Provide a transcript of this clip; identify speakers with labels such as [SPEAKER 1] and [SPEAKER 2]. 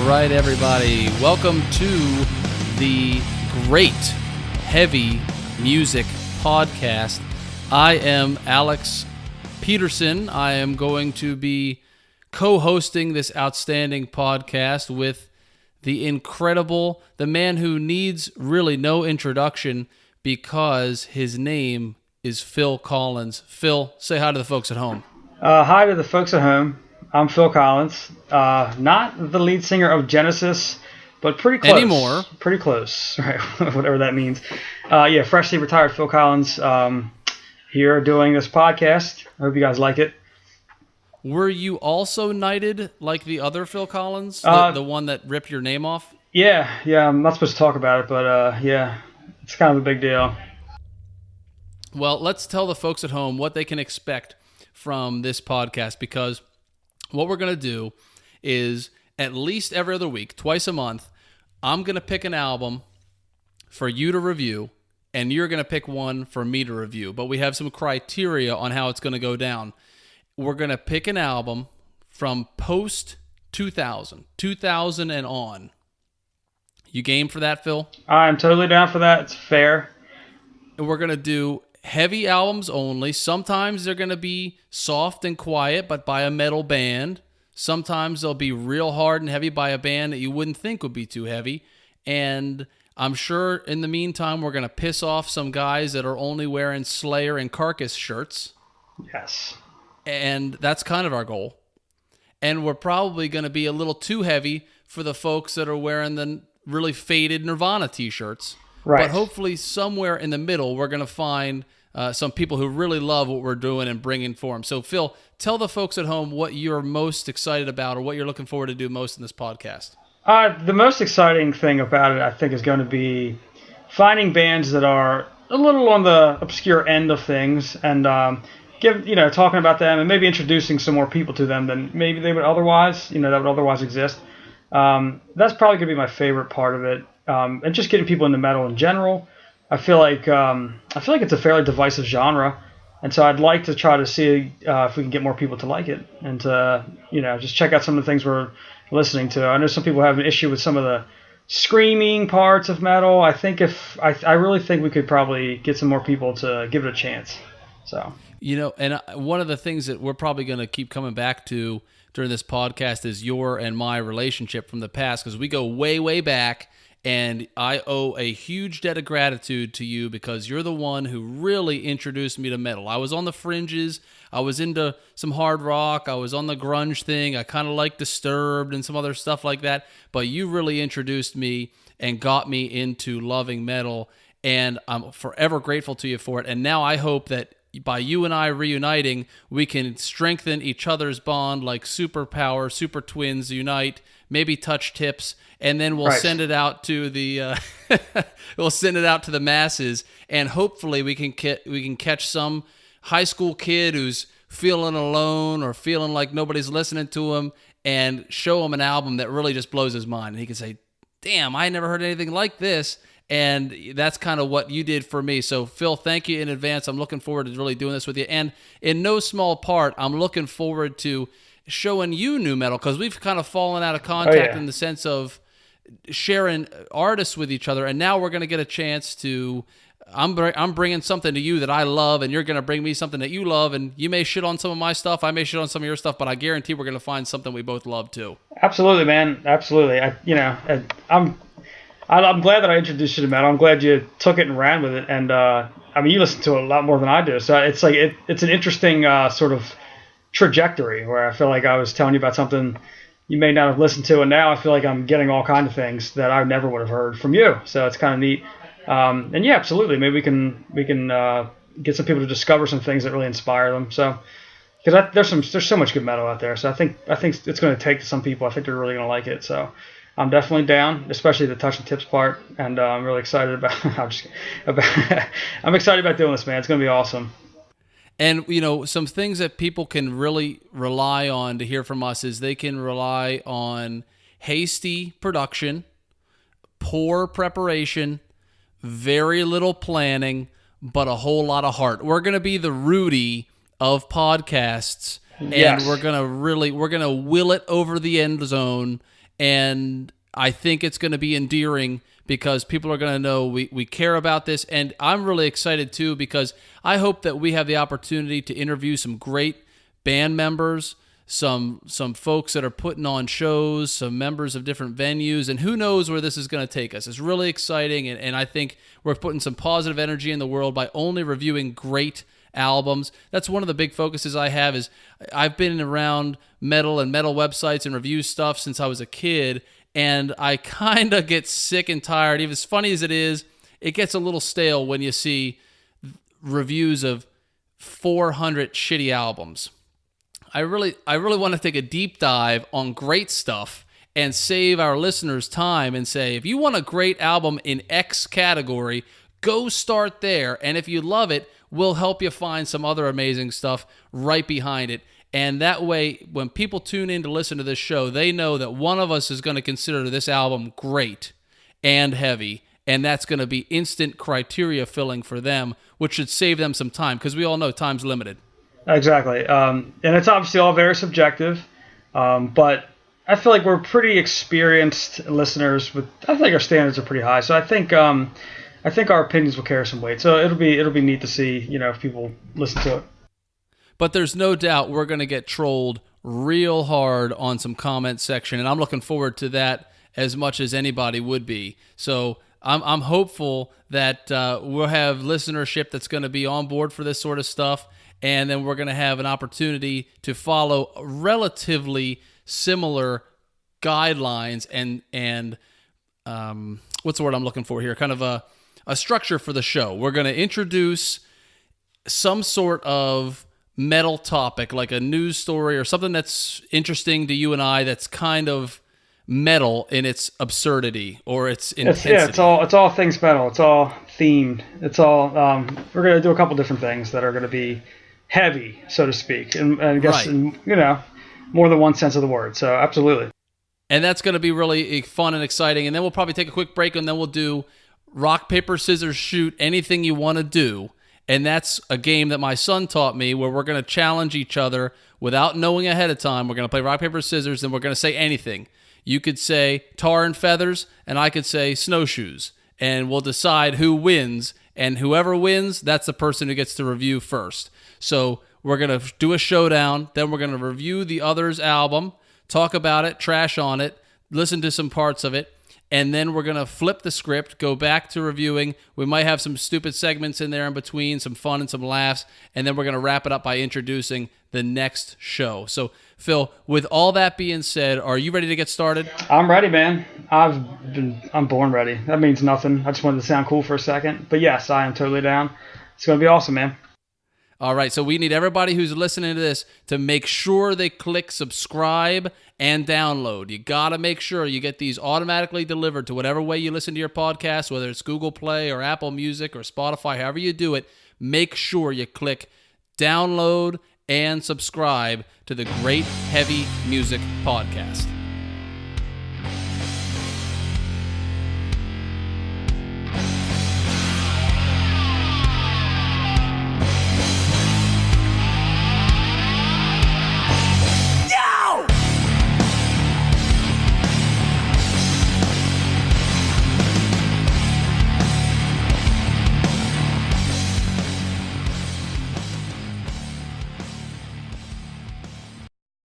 [SPEAKER 1] right, everybody. Welcome to the great heavy music podcast. I am Alex Peterson. I am going to be co-hosting this outstanding podcast with the incredible, the man who needs really no introduction because his name is Phil Collins. Phil, say hi to the folks at home.
[SPEAKER 2] Hi to the folks at home. I'm Phil Collins. Not the lead singer of Genesis, but pretty close.
[SPEAKER 1] Anymore.
[SPEAKER 2] Pretty close, right? Whatever that means. Freshly retired Phil Collins here doing this podcast. I hope you guys like it.
[SPEAKER 1] Were you also knighted like the other Phil Collins, the one that ripped your name off?
[SPEAKER 2] Yeah. I'm not supposed to talk about it, but it's kind of a big deal.
[SPEAKER 1] Well, let's tell the folks at home what they can expect from this podcast, because what we're going to do is at least every other week, twice a month, I'm going to pick an album for you to review, and you're going to pick one for me to review. But we have some criteria on how it's going to go down. We're going to pick an album from post-2000, 2000 and on. You game for that, Phil?
[SPEAKER 2] I'm totally down for that. It's fair.
[SPEAKER 1] And we're going to do heavy albums only. Sometimes they're going to be soft and quiet, but by a metal band. Sometimes they'll be real hard and heavy by a band that you wouldn't think would be too heavy. And I'm sure in the meantime, we're going to piss off some guys that are only wearing Slayer and Carcass shirts.
[SPEAKER 2] Yes.
[SPEAKER 1] And that's kind of our goal. And we're probably going to be a little too heavy for the folks that are wearing the really faded Nirvana t-shirts.
[SPEAKER 2] Right.
[SPEAKER 1] But hopefully somewhere in the middle, we're going to find some people who really love what we're doing and bringing for them. So, Phil, tell the folks at home what you're most excited about or what you're looking forward to do most in this podcast.
[SPEAKER 2] The most exciting thing about it, I think, is going to be finding bands that are a little on the obscure end of things and talking about them and maybe introducing some more people to them than maybe they would otherwise, that would otherwise exist. That's probably going to be my favorite part of it. And just getting people into metal in general. I feel like it's a fairly divisive genre, and so I'd like to try to see if we can get more people to like it and to just check out some of the things we're listening to. I know some people have an issue with some of the screaming parts of metal. I think I really think we could probably get some more people to give it a chance. So
[SPEAKER 1] and one of the things that we're probably going to keep coming back to during this podcast is your and my relationship from the past, because we go way, way back. And I owe a huge debt of gratitude to you because you're the one who really introduced me to metal. I was on the fringes. I was into some hard rock. I was on the grunge thing. I kind of liked Disturbed and some other stuff like that. But you really introduced me and got me into loving metal. And I'm forever grateful to you for it. And now I hope that by you and I reuniting, we can strengthen each other's bond like superpower, super twins unite, maybe touch tips, and then we'll send it out to the masses, and hopefully we can catch some high school kid who's feeling alone or feeling like nobody's listening to him, and show him an album that really just blows his mind, and he can say, "Damn, I never heard anything like this." And that's kind of what you did for me. So, Phil, thank you in advance. I'm looking forward to really doing this with you. And in no small part, I'm looking forward to showing you new metal, because we've kind of fallen out of contact in the sense of sharing artists with each other. And now we're going to get a chance to, I'm bringing something to you that I love, and you're going to bring me something that you love. And you may shit on some of my stuff. I may shit on some of your stuff, but I guarantee we're going to find something we both love too.
[SPEAKER 2] Absolutely, man. Absolutely. I'm glad that I introduced you to metal. I'm glad you took it and ran with it. And you listen to it a lot more than I do. So it's like it's an interesting sort of trajectory where I feel like I was telling you about something you may not have listened to, and now I feel like I'm getting all kinds of things that I never would have heard from you. So it's kind of neat. And yeah, absolutely. Maybe we can get some people to discover some things that really inspire them. So because there's so much good metal out there. So I think it's going to take to some people. I think they're really going to like it. So I'm definitely down, especially the touch and tips part, and I'm really excited about. I'm excited about doing this, man. It's going to be awesome.
[SPEAKER 1] And some things that people can really rely on to hear from us is they can rely on hasty production, poor preparation, very little planning, but a whole lot of heart. We're going to be the Rudy of podcasts, and we're going to will it over the end zone. and I think it's going to be endearing because people are going to know we care about this. And I'm really excited too because I hope that we have the opportunity to interview some great band members, some folks that are putting on shows, some members of different venues, and who knows where this is going to take us. It's really exciting, and I think we're putting some positive energy in the world by only reviewing great albums. That's one of the big focuses I have. Is I've been around metal and metal websites and review stuff since I was a kid, and I kind of get sick and tired. Even as funny as it is, it gets a little stale when you see reviews of 400 shitty albums. I really want to take a deep dive on great stuff and save our listeners time and say, if you want a great album in X category, go start there. And if you love it, we'll help you find some other amazing stuff right behind it. And that way, when people tune in to listen to this show, they know that one of us is going to consider this album great and heavy. And that's going to be instant criteria filling for them, which should save them some time because we all know time's limited.
[SPEAKER 2] Exactly. And it's obviously all very subjective, but I feel like we're pretty experienced listeners. I think our standards are pretty high, so I think our opinions will carry some weight. So it'll be neat to see, if people listen to it.
[SPEAKER 1] But there's no doubt we're going to get trolled real hard on some comment section, and I'm looking forward to that as much as anybody would be. So I'm hopeful that we'll have listenership that's going to be on board for this sort of stuff. And then we're going to have an opportunity to follow relatively similar guidelines and what's the word I'm looking for here? Kind of a structure for the show. We're going to introduce some sort of metal topic, like a news story or something that's interesting to you and I that's kind of metal in its absurdity or its intensity.
[SPEAKER 2] It's all things metal. It's all themed. It's all we're going to do a couple different things that are going to be heavy, so to speak, and I guess in, more than one sense of the word. So absolutely.
[SPEAKER 1] And that's going to be really fun and exciting. And then we'll probably take a quick break, and then we'll do rock, paper, scissors, shoot, anything you want to do. And that's a game that my son taught me where we're going to challenge each other without knowing ahead of time. We're going to play rock, paper, scissors, and we're going to say anything. You could say tar and feathers, and I could say snowshoes. And we'll decide who wins. And whoever wins, that's the person who gets to review first. So we're going to do a showdown. Then we're going to review the other's album, talk about it, trash on it, listen to some parts of it. And then we're going to flip the script, go back to reviewing. We might have some stupid segments in there in between, some fun and some laughs. And then we're going to wrap it up by introducing the next show. So, Phil, with all that being said, are you ready to get started?
[SPEAKER 2] I'm ready, man. I'm born ready. That means nothing. I just wanted to sound cool for a second. But yes, I am totally down. It's going to be awesome, man.
[SPEAKER 1] All right, so we need everybody who's listening to this to make sure they click subscribe and download. You got to make sure you get these automatically delivered to whatever way you listen to your podcast, whether it's Google Play or Apple Music or Spotify, however you do it. Make sure you click download and subscribe to the Great Heavy Music Podcast.